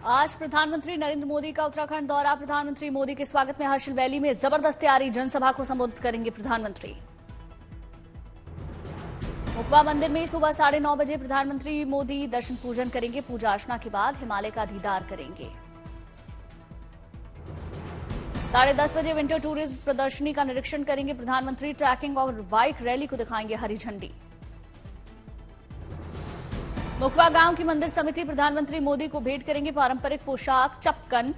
आज प्रधानमंत्री नरेंद्र मोदी का उत्तराखंड दौरा। प्रधानमंत्री मोदी के स्वागत में हर्षिल वैली में जबरदस्त तैयारी। जनसभा को संबोधित करेंगे प्रधानमंत्री। मुखवा मंदिर में सुबह 9:30 बजे प्रधानमंत्री मोदी दर्शन पूजन करेंगे। पूजा अर्चना के बाद हिमालय का दीदार करेंगे। 10:30 बजे विंटर टूरिज्म प्रदर्शनी का निरीक्षण करेंगे प्रधानमंत्री। ट्रैकिंग और बाइक रैली को दिखाएंगे हरी झंडी। मुखवा गांव की मंदिर समिति प्रधानमंत्री मोदी को भेंट करेंगे पारंपरिक पोशाक चपकन।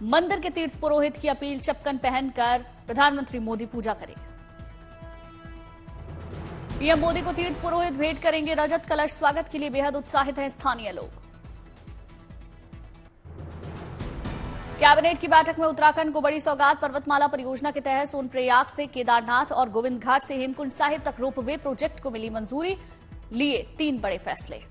मंदिर के तीर्थ पुरोहित की अपील, चपकन पहनकर प्रधानमंत्री मोदी पूजा करेंगे। पीएम मोदी को तीर्थ पुरोहित भेंट करेंगे रजत कलश। स्वागत के लिए बेहद उत्साहित हैं स्थानीय लोग। कैबिनेट की बैठक में उत्तराखंड को बड़ी सौगात। पर्वतमाला परियोजना के तहत सोनप्रयाग से केदारनाथ और गोविंद घाट से हेमकुंड साहिब तक रोपवे प्रोजेक्ट को मिली मंजूरी। लिए 3 बड़े फैसले।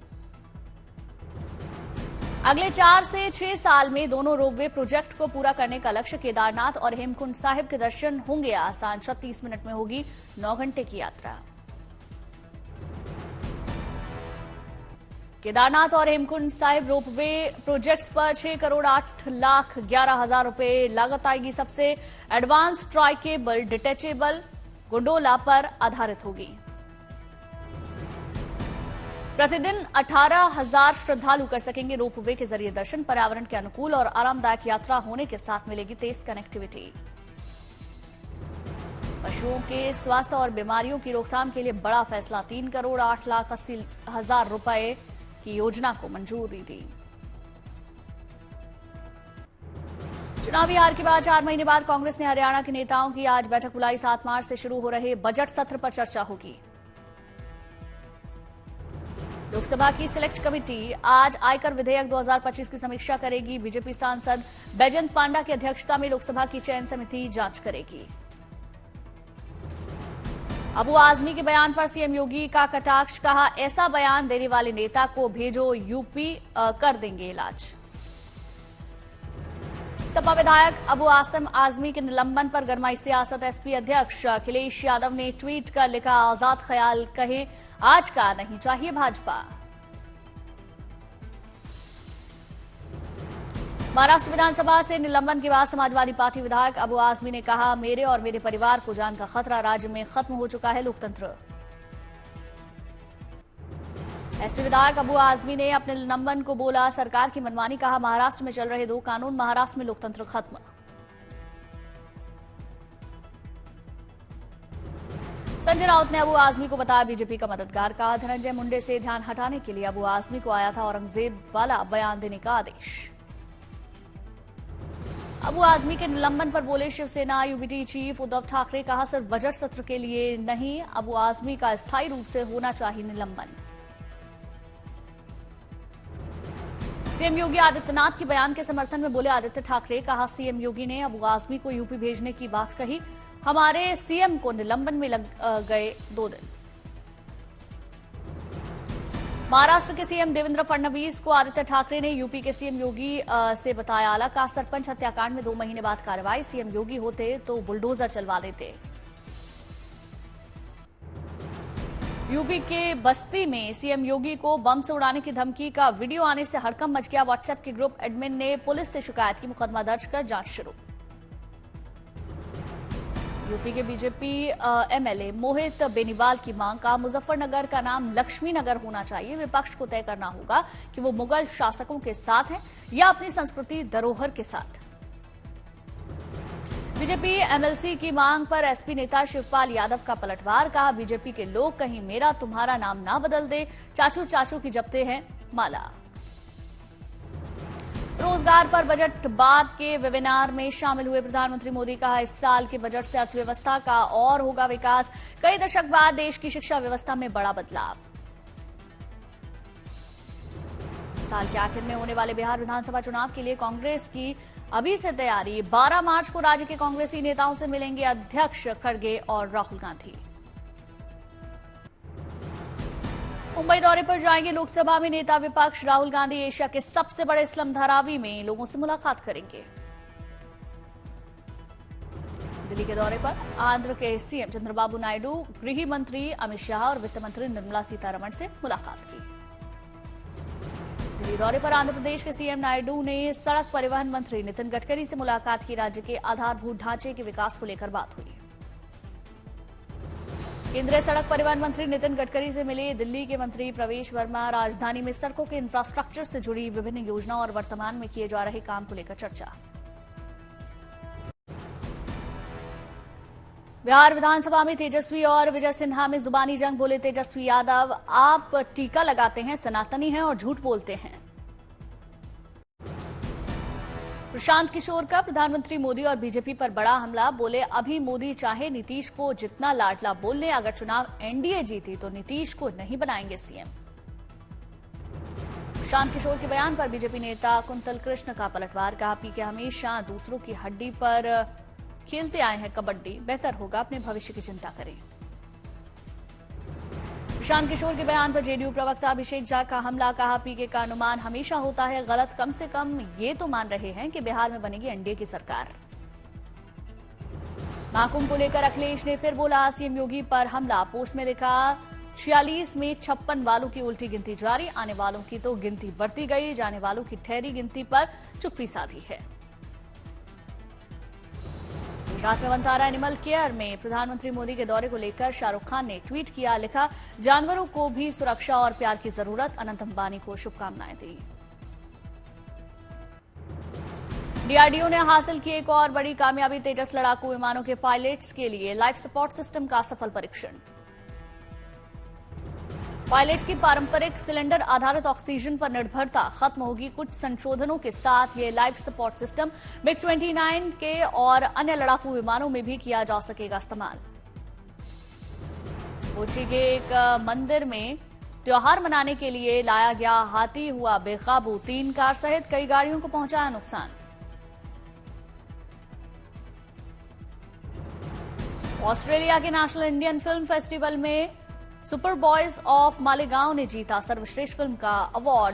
अगले 4 से 6 साल में दोनों रोपवे प्रोजेक्ट को पूरा करने का लक्ष्य। केदारनाथ और हेमकुंड साहिब के दर्शन होंगे आसान। 36 मिनट में होगी 9 घंटे की यात्रा। केदारनाथ और हेमकुंड साहिब रोपवे प्रोजेक्ट्स पर 6,08,11,000 रुपए लागत आएगी। सबसे advance try cable detachable gondola पर आधारित होगी। प्रतिदिन 18,000 श्रद्धालु कर सकेंगे रोपवे के जरिए दर्शन। पर्यावरण के अनुकूल और आरामदायक यात्रा होने के साथ मिलेगी तेज कनेक्टिविटी। पशुओं के स्वास्थ्य और बीमारियों की रोकथाम के लिए बड़ा फैसला। 3,08,80,000 रुपए की योजना को मंजूरी दी। चुनावी हार के बाद 4 महीने बाद कांग्रेस ने हरियाणा के नेताओं की आज बैठक बुलाई। 7 मार्च से शुरू हो रहे बजट सत्र पर चर्चा होगी। लोकसभा की सिलेक्ट कमेटी आज आयकर विधेयक 2025 की समीक्षा करेगी। बीजेपी सांसद बैजंत पांडा की अध्यक्षता में लोकसभा की चयन समिति जांच करेगी। अबू आजमी के बयान पर सीएम योगी का कटाक्ष। कहा, ऐसा बयान देने वाले नेता को भेजो यूपी, कर देंगे इलाज। सपा विधायक अबू आसिम आजमी के निलंबन पर गरमाई सियासत। एसपी अध्यक्ष अखिलेश यादव ने ट्वीट कर लिखा, आजाद ख्याल कहे आज का नहीं चाहिए भाजपा। महाराष्ट्र विधानसभा से निलंबन के बाद समाजवादी पार्टी विधायक अबू आजमी ने कहा, मेरे और मेरे परिवार को जान का खतरा। राज्य में खत्म हो चुका है लोकतंत्र। एसपी विधायक अबू आजमी ने अपने निलंबन को बोला सरकार की मनमानी। कहा, महाराष्ट्र में चल रहे 2 कानून, महाराष्ट्र में लोकतंत्र खत्म। संजय राउत ने अबू आजमी को बताया बीजेपी का मददगार। कहा, धनंजय मुंडे से ध्यान हटाने के लिए अबू आजमी को आया था औरंगजेब वाला बयान देने का आदेश। अबू आजमी के निलंबन पर बोले शिवसेना यूबीटी चीफ उद्धव ठाकरे। कहा, सिर्फ बजट सत्र के लिए नहीं, अबू आजमी का स्थायी रूप से होना चाहिए निलंबन। सीएम योगी आदित्यनाथ के बयान के समर्थन में बोले आदित्य ठाकरे। कहा, सीएम योगी ने अबू आजमी को यूपी भेजने की बात कही। हमारे सीएम को निलंबन में लग गए 2 दिन। महाराष्ट्र के सीएम देवेंद्र फडणवीस को आदित्य ठाकरे ने यूपी के सीएम योगी से बताया अलग। का सरपंच हत्याकांड में 2 महीने बाद कार्रवाई। सीएम योगी होते तो बुलडोजर चलवा देते। यूपी के बस्ती में सीएम योगी को बम से उड़ाने की धमकी का वीडियो आने से हड़कंप मच गया। व्हाट्सएप के ग्रुप एडमिन ने पुलिस से शिकायत की। मुकदमा दर्ज कर जांच शुरू। यूपी के बीजेपी एमएलए मोहित बेनीवाल की मांग। का मुजफ्फरनगर का नाम लक्ष्मी नगर होना चाहिए। विपक्ष को तय करना होगा कि वो मुगल शासकों के साथ हैं या अपनी संस्कृति धरोहर के साथ। बीजेपी एमएलसी की मांग पर एसपी नेता शिवपाल यादव का पलटवार। कहा, बीजेपी के लोग कहीं मेरा तुम्हारा नाम ना बदल दे। चाचू चाचू की जपते हैं माला। रोजगार पर बजट बाद के वेबिनार में शामिल हुए प्रधानमंत्री मोदी। कहा, इस साल के बजट से अर्थव्यवस्था का और होगा विकास। कई दशक बाद देश की शिक्षा व्यवस्था में बड़ा बदलाव। साल के आखिर में होने वाले बिहार विधानसभा चुनाव के लिए कांग्रेस की अभी से तैयारी। 12 मार्च को राज्य के कांग्रेसी नेताओं से मिलेंगे अध्यक्ष खड़गे और राहुल गांधी। मुंबई दौरे पर जाएंगे लोकसभा में नेता विपक्ष। राहुल गांधी एशिया के सबसे बड़े स्लम धारावी में लोगों से मुलाकात करेंगे। दिल्ली के दौरे पर आंध्र के सीएम चंद्रबाबू नायडू, गृह मंत्री अमित शाह और वित्त मंत्री निर्मला सीतारमण से मुलाकात की। दिल्ली दौरे पर आंध्र प्रदेश के सीएम नायडू ने सड़क परिवहन मंत्री नितिन गडकरी से मुलाकात की। राज्य के आधारभूत ढांचे के विकास को लेकर बात हुई। केंद्रीय सड़क परिवहन मंत्री नितिन गडकरी से मिले दिल्ली के मंत्री प्रवेश वर्मा। राजधानी में सड़कों के इंफ्रास्ट्रक्चर से जुड़ी विभिन्न योजनाओं और वर्तमान में किए जा रहे काम को लेकर चर्चा। बिहार विधानसभा में तेजस्वी और विजय सिन्हा में जुबानी जंग। बोले तेजस्वी यादव, आप टीका लगाते हैं, सनातनी हैं और झूठ बोलते हैं। प्रशांत किशोर का प्रधानमंत्री मोदी और बीजेपी पर बड़ा हमला। बोले अभी मोदी चाहे नीतीश को जितना लाडला बोल ले, अगर चुनाव एनडीए जीती तो नीतीश को नहीं बनाएंगे सीएम। प्रशांत किशोर के बयान पर बीजेपी नेता कुंतल कृष्ण का पलटवार। कहा पीके हमेशा दूसरों की हड्डी पर खेलते आए हैं कबड्डी, बेहतर होगा अपने भविष्य की चिंता करें। प्रशांत किशोर के बयान पर जेडीयू प्रवक्ता अभिषेक झा का हमला। कहा पीके का अनुमान हमेशा होता है गलत, कम से कम ये तो मान रहे हैं कि बिहार में बनेगी एनडीए की सरकार। महाकुंभ को लेकर अखिलेश ने फिर बोला सीएम योगी पर हमला। पोस्ट में लिखा 46 में 56 वालों की उल्टी गिनती जारी। आने वालों की तो गिनती बढ़ती गई, जाने वालों की ठहरी गिनती पर चुप्पी साधी है। गुजरात में वंतारा एनिमल केयर में प्रधानमंत्री मोदी के दौरे को लेकर शाहरुख खान ने ट्वीट किया। लिखा जानवरों को भी सुरक्षा और प्यार की जरूरत, अनंत अंबानी को शुभकामनाएं दी। डीआरडीओ ने हासिल की एक और बड़ी कामयाबी। तेजस लड़ाकू विमानों के पायलट्स के लिए लाइफ सपोर्ट सिस्टम का सफल परीक्षण। पायलट्स की पारंपरिक सिलेंडर आधारित ऑक्सीजन पर निर्भरता खत्म होगी। कुछ संशोधनों के साथ ये लाइफ सपोर्ट सिस्टम मिग 29 के और अन्य लड़ाकू विमानों में भी किया जा सकेगा इस्तेमाल। कोची के एक मंदिर में त्योहार मनाने के लिए लाया गया हाथी हुआ बेकाबू। 3 कार सहित कई गाड़ियों को पहुंचाया नुकसान। ऑस्ट्रेलिया के नेशनल इंडियन फिल्म फेस्टिवल में सुपर बॉयज ऑफ मालेगांव ने जीता सर्वश्रेष्ठ फिल्म का अवार्ड।